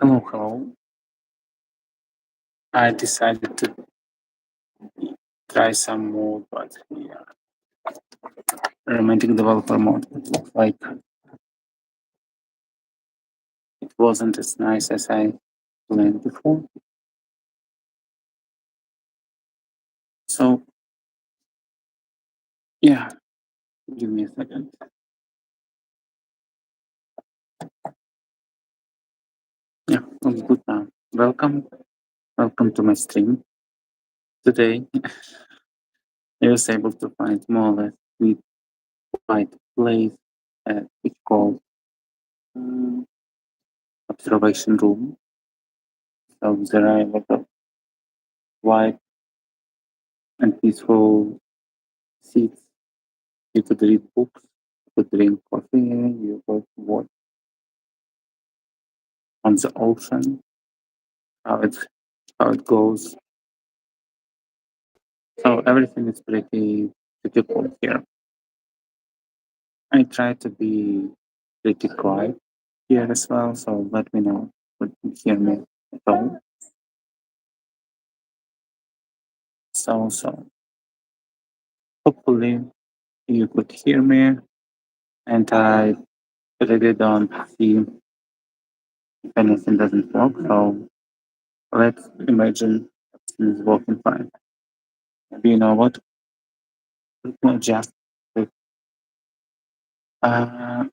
Hello, hello. I decided to try some mode, but yeah, romantic developer mode. It looked like it wasn't as nice as I planned before. So yeah, give me a second. Yeah, all good now. Welcome to my stream. Today I was able to find more or less with white place it's called um, observation room. So there are a lot of white and peaceful seats. You could read books, you could drink coffee, you could watch on the ocean, how it how it goes. So everything is pretty cool here. I try to be pretty quiet here as well, so let me know if you can hear me at all. So hopefully you could hear me, and I really don't see if anything doesn't work. So let's imagine it's working fine. Maybe you know what? Let me just uh,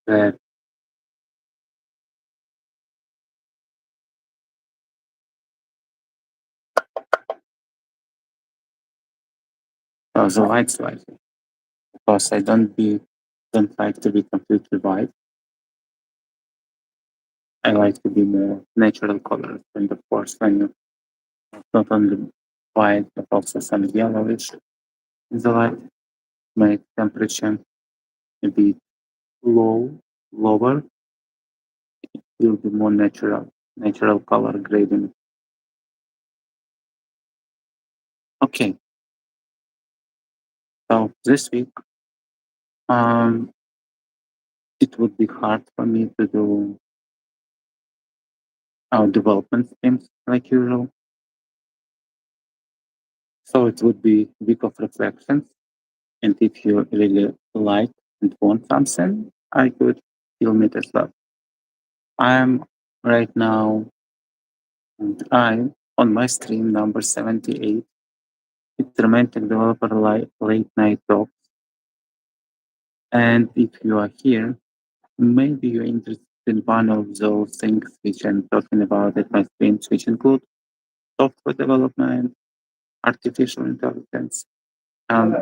the the white slightly because I don't like to be completely white. I like to be more natural colors, and of course, when you not only white but also some yellowish in the light, make temperature a bit lower, will be more natural color grading. Okay, so this week, um, it would be hard for me to do our development streams like usual. So it would be week of reflections. And if you really like and want something, I could film it as well. I'm right now, and I'm on my stream number 78. It's romantic developer late night talk. And if you are here, maybe you're interested in one of those things which I'm talking about at my streams, which include software development, artificial intelligence, and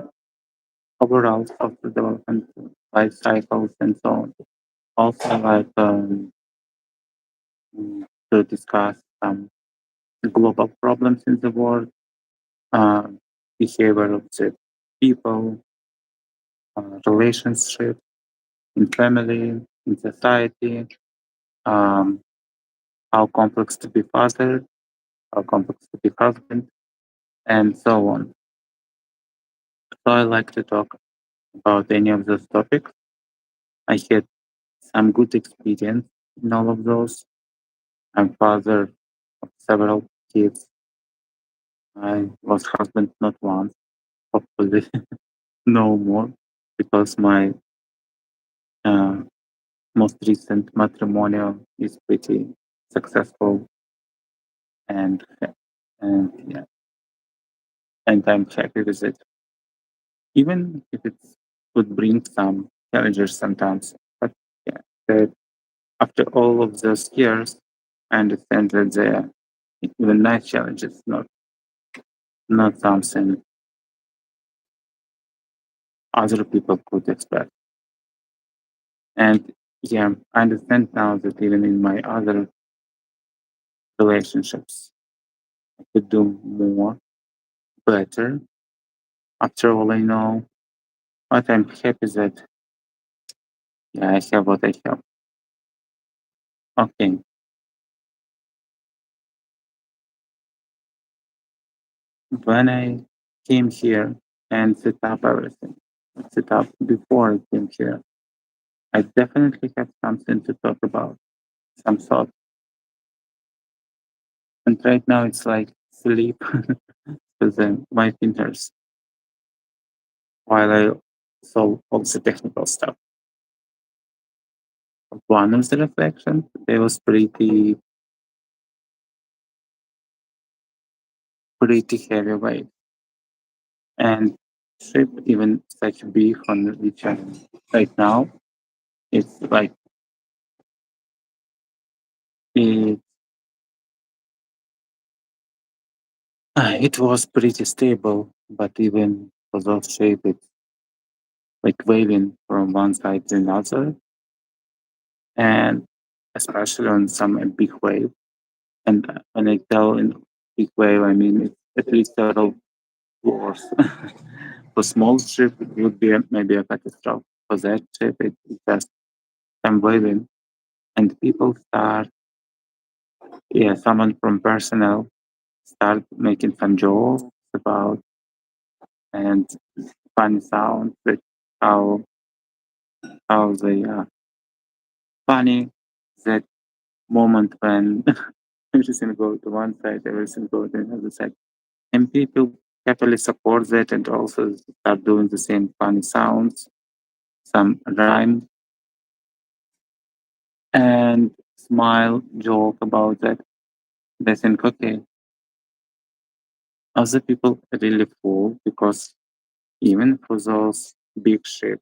overall software development life cycles and so on. Also, like to discuss some global problems in the world, uh, behavior of the people, relationship in family, in society, um, how complex to be father, how complex to be husband, and so on. So I like to talk about any of those topics. I had some good experience in all of those. I'm father of several kids. I was husband not once, hopefully no more, because my uh, most recent matrimonial is pretty successful, and and yeah, and I'm happy with it. Even if it would bring some challenges sometimes, but yeah, that after all of those years, I understand that there are even nice challenges, not something other people could expect. And yeah, I understand now that even in my other relationships, I could do more, better. After all, I know, but I'm happy that yeah, I have what I have. Okay, when I came here and set up everything, set up before I came here, I definitely have something to talk about, some thought. And right now it's like sleep with my fingers while I solve all the technical stuff. One of the reflections, there was pretty heavyweight. And ship even such big on which right now, it's like it, it was pretty stable, but even for those shape, it's like waving from one side to another, and especially on some big wave. And when I tell in big wave, I mean it's at least several floors. For small ship, it would be maybe a catastrophe. For that ship, it just some waving, and people start, yeah, someone from personnel start making fun jokes about and funny sounds that how how they are funny that moment when everything go to one side, everything go to another side. And people happily support that and also start doing the same funny sounds, some rhyme and smile, joke about that. They think, okay, other people really fall because even for those big ships,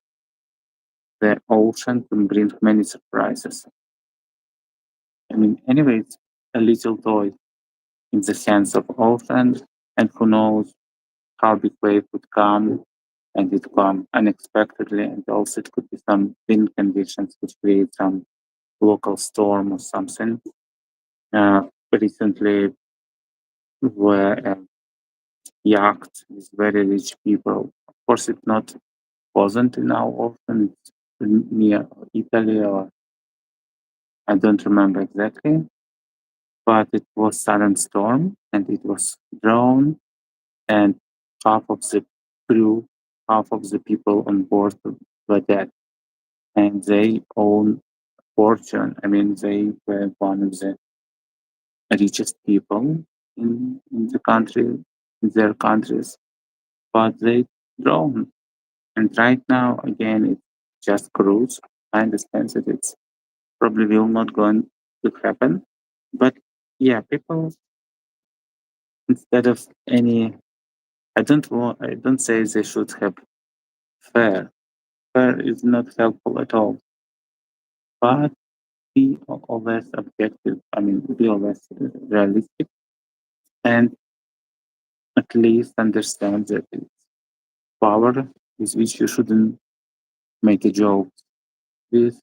the ocean can bring many surprises. I mean, anyway, it's a little toy in the hands of ocean, and who knows how big wave would come, and it come unexpectedly, and also it could be some wind conditions which create some local storm or something. Recently, where a yacht with very rich people, of course, it not wasn't in our ocean, it's near Italy, or I don't remember exactly, but it was sudden storm, and it was drowned, and half of the crew, half of the people on board were dead, and they own fortune. I mean, they were one of the richest people in the country, in their countries, but they drowned. And right now, again, it's just cruise. I understand that it's probably will not going to happen, but yeah, people instead of any, I don't say they should have fair. Fair is not helpful at all, but be always objective. I mean, be always realistic and at least understand that it's power is which you shouldn't make a joke with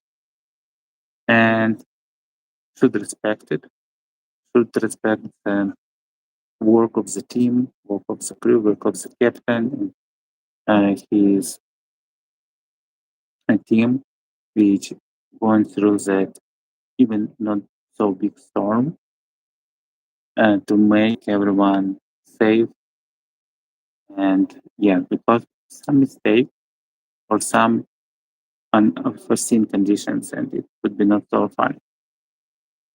and should respect it, should respect the work of the team, work of the crew, work of the captain, his a team which going through that even not so big storm to make everyone safe. And yeah, because some mistake or some unforeseen conditions, and it would be not so fun.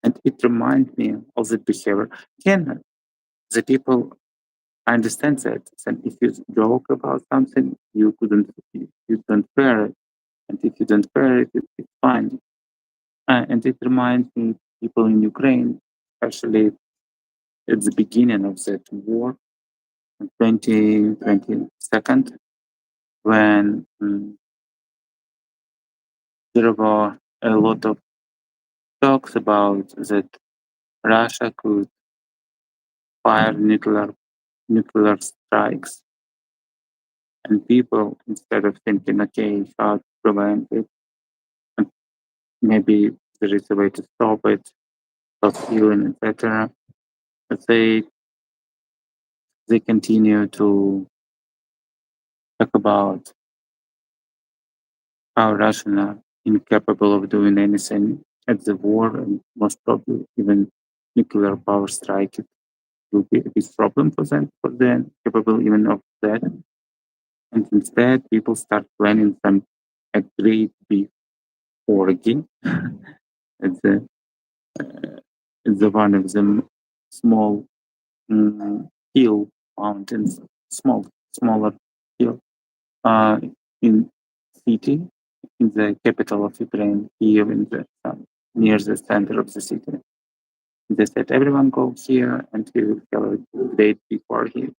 And it reminds me of the behavior. Again, the people understand that. And if you joke about something, you don't bear it. And if you don't bear it, it's fine. And it reminds me people in Ukraine, especially at the beginning of that war, 2022, when there were a lot of talks about that Russia could fire nuclear strikes, and people instead of thinking, okay, how to prevent it, and maybe there is a way to stop it, stop healing, etc. But they continue to talk about how Russia are incapable of doing anything at the war, and most probably even nuclear power strike it will be a big problem for them capable even of that. And instead, people start planning some a great big orgy. It's a, it's a one of the small hill mountains, smaller hill uh, in city, in the capital of Ukraine, here in the near the center of the city. They said everyone go here and he will have a great before he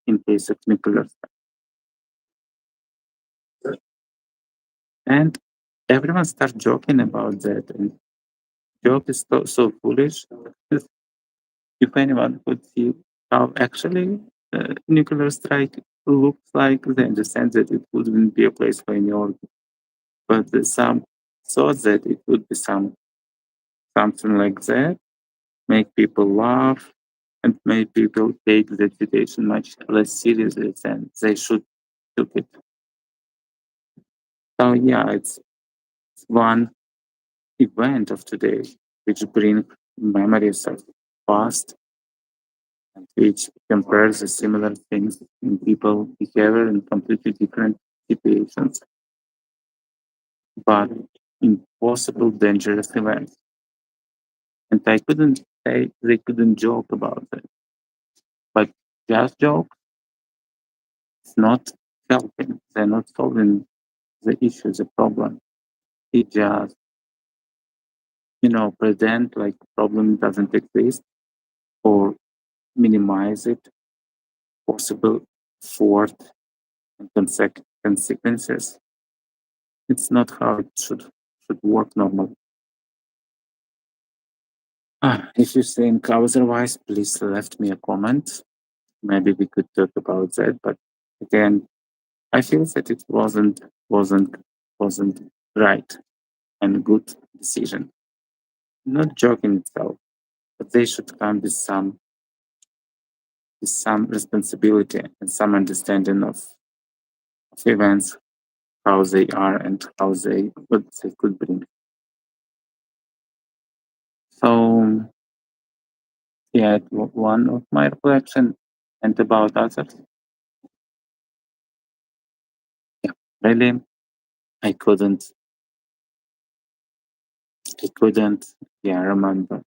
in case of nuclear stuff. And everyone start joking about that. And joke is so foolish. If anyone could see how actually nuclear strike looks like, they understand that it wouldn't be a place for any order. But some thought that it would be something like that, make people laugh and make people take the situation much less seriously than they should took it. So yeah, it's one event of today which bring memories of past and which compares the similar things in people behavior in completely different situations, but impossible dangerous events. And I couldn't say they couldn't joke about it, but just joke is not helping. They're not solving the issue, the problem. It just, pretend like the problem doesn't exist or minimize it, possible effort and consequences. It's not how it should work normally. If you think otherwise, please left me a comment. Maybe we could talk about that. But again, I feel that it wasn't right and good decision. Not joking itself, but they should come with some responsibility and some understanding of events, how they are and how they what they could bring. So yeah, one of my reflection and about others. Yeah, really, I couldn't, yeah, remember.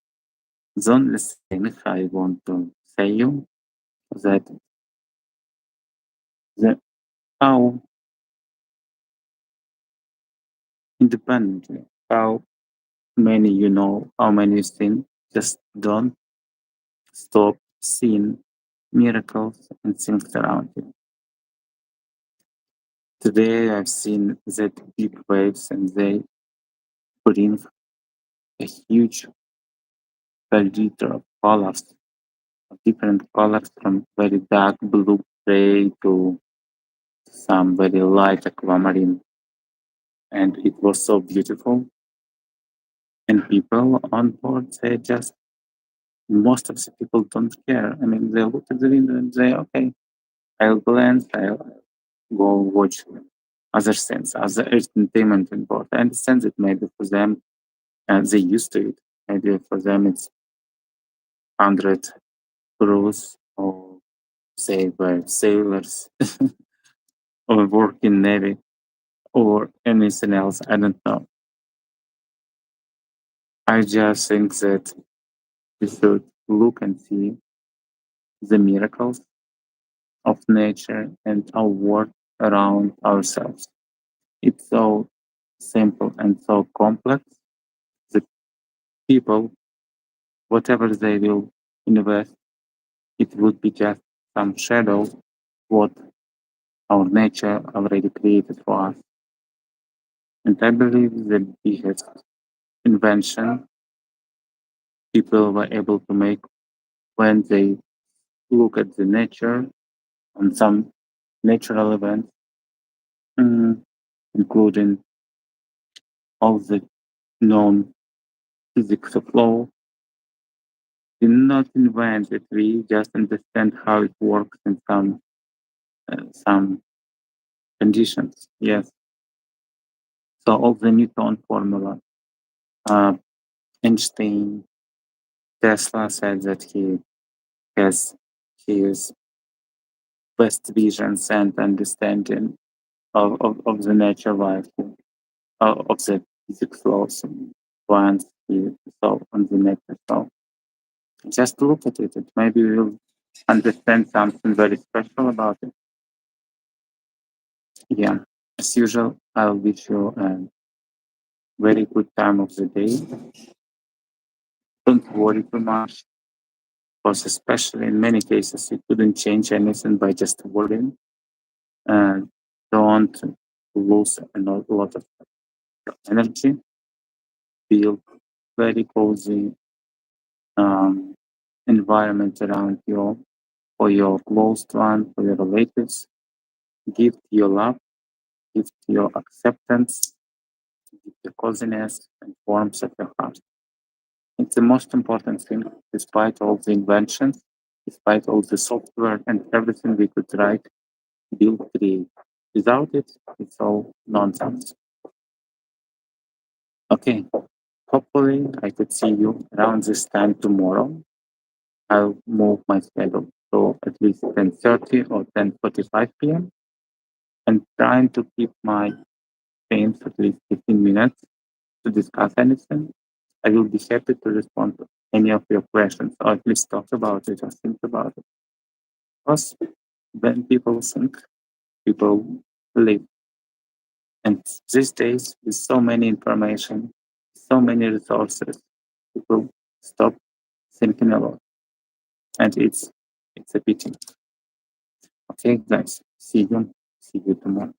The only thing I want to say you that the how independently, how many how many you think just don't stop seeing miracles and things around you. Today I've seen that big waves and they bring a huge palette of colors, of different colors from very dark blue gray to some very light aquamarine. And it was so beautiful. And people on board, they just, most of the people don't care. I mean, they look at the window and say, okay, I'll glance, I'll go watch other things, other entertainment on board. I understand that maybe for them, they used to it. Maybe for them it's 100 crews or say by sailors or work in Navy or anything else. I don't know. I just think that we should look and see the miracles of nature and our world around ourselves. It's so simple and so complex that people, whatever they will invest, it would be just some shadow what our nature already created for us. And I believe the biggest invention people were able to make when they look at the nature and some natural events, mm, including all the known physics of law, did not invent it. We just understand how it works in some conditions. Yes. So all the Newton formula. Uh, Einstein, Tesla said that he has his best visions and understanding of the nature life of the physics laws and plans you saw on the net as well. Just look at it, and maybe you'll understand something very special about it. Yeah, as usual, I'll wish you a very good time of the day. Don't worry too much, because especially in many cases, you couldn't change anything by just worrying. And don't lose a lot of energy. Feel very cozy um, environment around you, for your close one, for your relatives. Give your love, give your acceptance, give your coziness and warmth of your heart. It's the most important thing, despite all the inventions, despite all the software and everything we could write, build, create. Without it, it's all nonsense. Okay, hopefully I could see you around this time tomorrow. I'll move my schedule to at least 10:30 or 10:45 p.m. and trying to keep my streams at least 15 minutes to discuss anything. I will be happy to respond to any of your questions or at least talk about it or think about it. Because when people think, people live. And these days, with so many information, so many resources, people stop thinking a lot. And it's a pity. Okay, guys, see you tomorrow.